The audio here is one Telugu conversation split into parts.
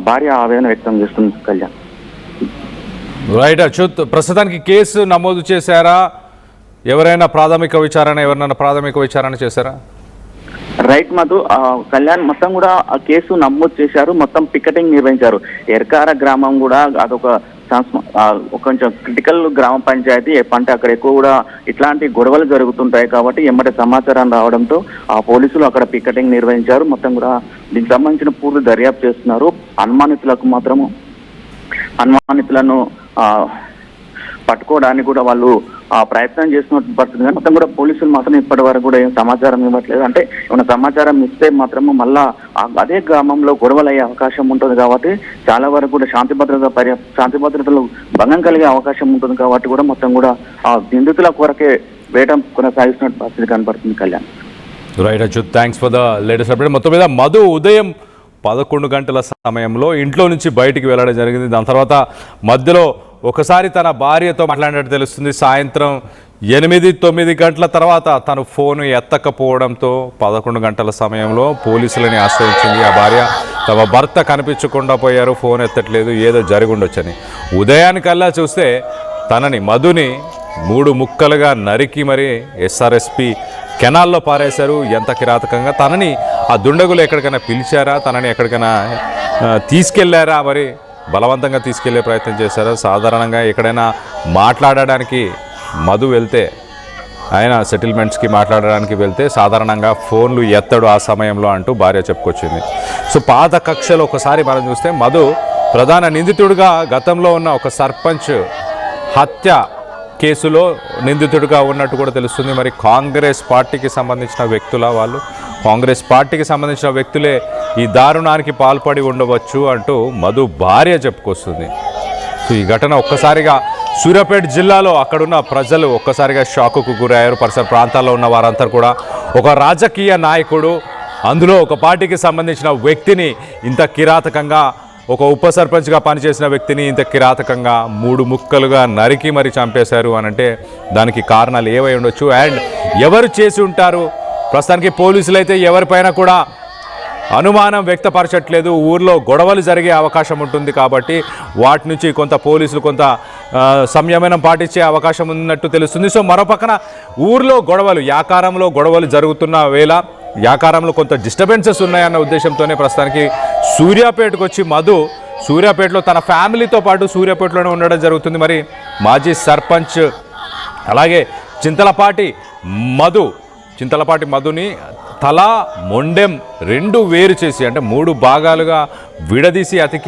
భార్య ఆవేదన వ్యక్తం చేస్తుంది కళ్యాణ్. రైట్ అచ్యుత్, ప్రస్తుతానికి కేసు నమోదు చేశారా? ఎవరైనా ప్రాథమిక విచారణ చేశారా? రైట్ మధు, కళ్యాణ్ మొత్తం కూడా ఆ కేసు నమోదు చేశారు. మొత్తం పికెటింగ్ నిర్వహించారు. ఎర్కార గ్రామం కూడా అదొక కొంచెం క్రిటికల్ గ్రామ పంచాయతీ. అంటే అక్కడ ఎక్కువ కూడా ఇట్లాంటి గొడవలు జరుగుతుంటాయి కాబట్టి ఎమ్మటి సమాచారం రావడంతో ఆ పోలీసులు అక్కడ పికెటింగ్ నిర్వహించారు. మొత్తం కూడా దీనికి సంబంధించిన పూర్తి దర్యాప్తు చేస్తున్నారు. అనుమానితులను పట్టుకోవడానికి కూడా వాళ్ళు ప్రయత్నం చేస్తున్నట్టు పడుతుంది. కానీ మొత్తం కూడా పోలీసులు మాత్రం ఇప్పటి వరకు కూడా ఏం సమాచారం ఇవ్వట్లేదు. అంటే ఏమైనా సమాచారం ఇస్తే మాత్రము మళ్ళా అదే గ్రామంలో గొడవలు అయ్యే అవకాశం ఉంటుంది కాబట్టి చాలా వరకు కూడా శాంతి భద్రతలు భంగం కలిగే అవకాశం ఉంటుంది కాబట్టి కూడా మొత్తం కూడా ఆ నిందితుల కొరకే వేట కొనసాగిస్తున్నట్టు పరిస్థితి కనపడుతుంది Kalyan. Right Achyut, thanks for the latest update. మొత్తం మీద మధు ఉదయం 11 గంటల సమయంలో ఇంట్లో నుంచి బయటికి వెళ్ళడం జరిగింది. దాని తర్వాత మధ్యలో ఒకసారి తన భార్యతో మాట్లాడినట్టు తెలుస్తుంది. సాయంత్రం 8-9 గంటల తర్వాత తను ఫోను ఎత్తకపోవడంతో 11 గంటల సమయంలో పోలీసులని ఆశ్రయించింది ఆ భార్య. తమ భర్త కనిపించకుండా పోయారు, ఫోన్ ఎత్తట్లేదు, ఏదో జరిగి ఉండొచ్చని. ఉదయానికల్లా చూస్తే మధుని 3 ముక్కలుగా నరికి మరి ఎస్ఆర్ఎస్పి కెనాల్లో పారేశారు. ఎంత కిరాతకంగా! తనని ఆ దుండగులు ఎక్కడికైనా పిలిచారా? తనని ఎక్కడికైనా తీసుకెళ్లారా? మరి బలవంతంగా తీసుకెళ్లే ప్రయత్నం చేశారా? సాధారణంగా ఎక్కడైనా మాట్లాడడానికి మధు వెళ్తే, ఆయన సెటిల్మెంట్స్కి మాట్లాడడానికి వెళ్తే సాధారణంగా ఫోన్లు ఎత్తడు ఆ సమయంలో అంటూ భార్య చెప్పుకొచ్చింది. సో పాత కక్షలో ఒకసారి మనం చూస్తే మధు ప్రధాన నిందితుడిగా గతంలో ఉన్న ఒక సర్పంచ్ హత్య కేసులో నిందితుడిగా ఉన్నట్టు కూడా తెలుస్తుంది. మరి కాంగ్రెస్ పార్టీకి సంబంధించిన వ్యక్తులే ఈ దారుణానికి పాల్పడి ఉండవచ్చు అంటూ మధు భార్య చెప్పుకొస్తుంది. సో ఈ ఘటన ఒక్కసారిగా సూర్యాపేట జిల్లాలో అక్కడున్న ప్రజలు ఒక్కసారిగా షాకుకు గురయ్యారు. పరిసర ప్రాంతాల్లో ఉన్న వారంతా కూడా ఒక రాజకీయ నాయకుడు, అందులో ఒక పార్టీకి సంబంధించిన వ్యక్తిని ఇంత కిరాతకంగా, ఒక ఉప సర్పంచ్గా పనిచేసిన వ్యక్తిని ఇంత కిరాతకంగా 3 ముక్కలుగా నరికి మరి చంపేశారు అనంటే దానికి కారణాలు ఏవై ఉండొచ్చు అండ్ ఎవరు చేసి ఉంటారు? ప్రస్తుతానికి పోలీసులు అయితే ఎవరిపైన కూడా అనుమానం వ్యక్తపరచట్లేదు. ఊర్లో గొడవలు జరిగే అవకాశం ఉంటుంది కాబట్టి వాటి నుంచి పోలీసులు కొంత సంయమనం పాటించే అవకాశం ఉన్నట్టు తెలుస్తుంది. సో మరోపక్కన ఊర్లో యాకారంలో గొడవలు జరుగుతున్న వేళ యాకారంలో కొంత డిస్టర్బెన్సెస్ ఉన్నాయన్న ఉద్దేశంతోనే ప్రస్తుతానికి సూర్యాపేటకు వచ్చి మధు సూర్యాపేటలో తన ఫ్యామిలీతో పాటు సూర్యాపేటలోనే ఉండడం జరుగుతుంది. మరి మాజీ సర్పంచ్ అలాగే చింతలపాటి మధుని తల మొండెం 2 వేరు చేసి, అంటే 3 భాగాలుగా విడదీసి అతి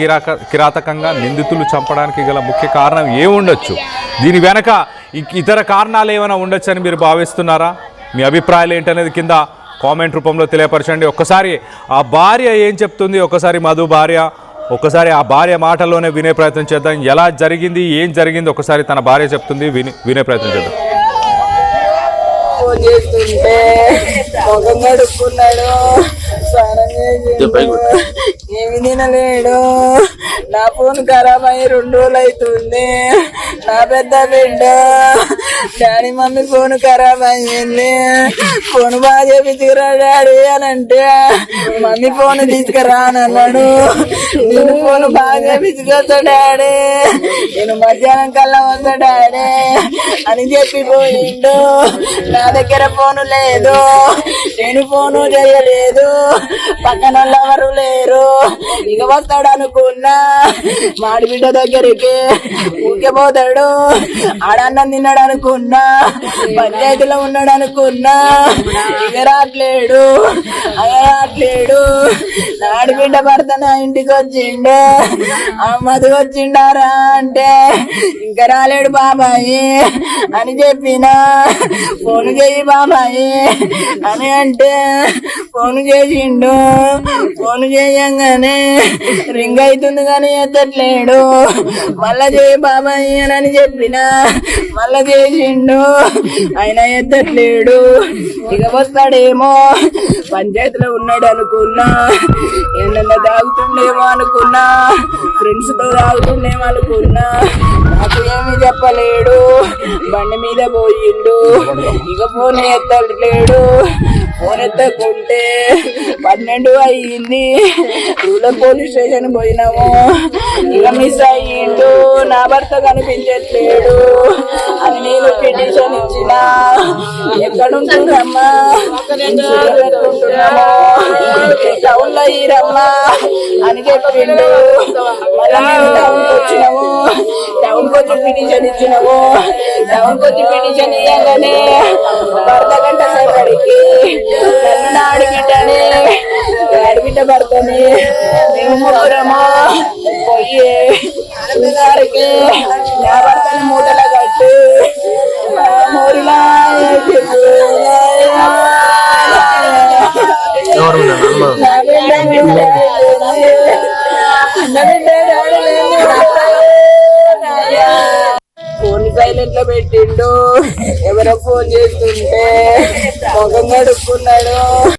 కిరాతకంగా నిందితులు చంపడానికి గల ముఖ్య కారణం ఏముండొచ్చు? దీని వెనక ఇతర కారణాలు ఏమైనా ఉండొచ్చు అని మీరు భావిస్తున్నారా? మీ అభిప్రాయాలు ఏంటనేది కింద కామెంట్ రూపంలో తెలియపరచండి. ఒక్కసారి ఆ భార్య ఏం చెప్తుంది, మధు భార్య ఆ భార్య మాటల్లోనే వినే ప్రయత్నం చేద్దాం. ఎలా జరిగింది, ఏం జరిగింది ఒకసారి తన భార్య చెప్తుంది, వినే ప్రయత్నం చేద్దాం. ఫోన్ చేస్తుంటే ముఖం కడుక్కున్నాడు, స్నానం చేసిండు, ఏమి తినలేడు. నా ఫోన్ ఖరాబ్ అయ్యి 2 రోజులు అవుతుంది. నా పెద్ద బిడ్డ డాడీ మమ్మీ ఫోన్ ఖరాబ్ అయ్యింది, ఫోన్ బాగా చేపించుకురా డాడీ అని అంటే మమ్మీ ఫోన్ తీసుకురా అని అన్నాడు. నేను ఫోన్ బాగా చేపించుకొస్తా డాడీ, నేను మధ్యాహ్నం కల్లా వస్తా డాడీ అని చెప్పిపోయిండు. నా దగ్గర ఫోను లేదు, నేను ఫోను చేయలేదు, పక్కన ఎవరు లేరు. ఇక వస్తాడు అనుకున్నా, మాడిబిడ్డ దగ్గరికి ఊకే పోతాడు. ఆడన్నం తిన్నాడు అనుకున్నా, పంచాయతీలో ఉన్నాడు అనుకున్నా, ఇక రావట్లేడు. ఆడబిడ్డ భర్త నా ఇంటికి వచ్చిండే, మధు వచ్చిండారా అంటే ఇంకా రాలేడు బాబాయి అని చెప్పిన. ఫోన్ చేయి బాబాయి అని అంటే ఫోన్ చేసిండు. ఫోన్ చేయంగానే రింగ్ అవుతుంది కానీ ఎత్తట్లేడు. మళ్ళా చేయి బాబాయి అని చెప్పిన, మళ్ళా చేసిండు, ఆయన ఎత్తట్లేడు. ఇక వస్తాడేమో, పంచాయతీలో ఉన్నాడు అనుకున్నా, ఏమన్నా తాగుతుండేమో అనుకున్నా, ఫ్రెండ్స్ తో తాగుతుండేమో అనుకున్నా, నాకు ఏమి చెప్పలేడు. బండి మీద పోయిండు, ఇక ఫోన్ ఎత్తట్లేడు. ఫోన్ ఎత్తకుంటే 12 అయ్యింది. రూరల్ పోలీస్ స్టేషన్ పోయినాము. ఇక మిస్ అయ్యిండు, నా భర్త కనిపించట్లేడు అని నేను పిటిషన్ ఇచ్చిన. ఎక్కడుంటున్నామా, ఎక్కడుంటున్నామో టౌన్ లో ఈరమ్మా అని చెప్పిండు. మళ్ళీ మేము టౌన్కి వచ్చినాము. టౌన్కి వచ్చి పిటిషన్ ఇచ్చినాము. టౌన్కి వచ్చి పిటిషన్ ఇయ్యగానే భర్త గంట సేపటికి నన్ను ఆడబిడ్డని ఆడబిడ్డ భర్తని మేము ముగ్గురము పోయి గారికి నా భర్తని మూటల కట్టి మోరిలా ఫోన్ సైలెంట్ లో పెట్టిండు. ఎవరో ఫోన్ చేస్తుంటే ముఖం కడుక్కున్నాడు.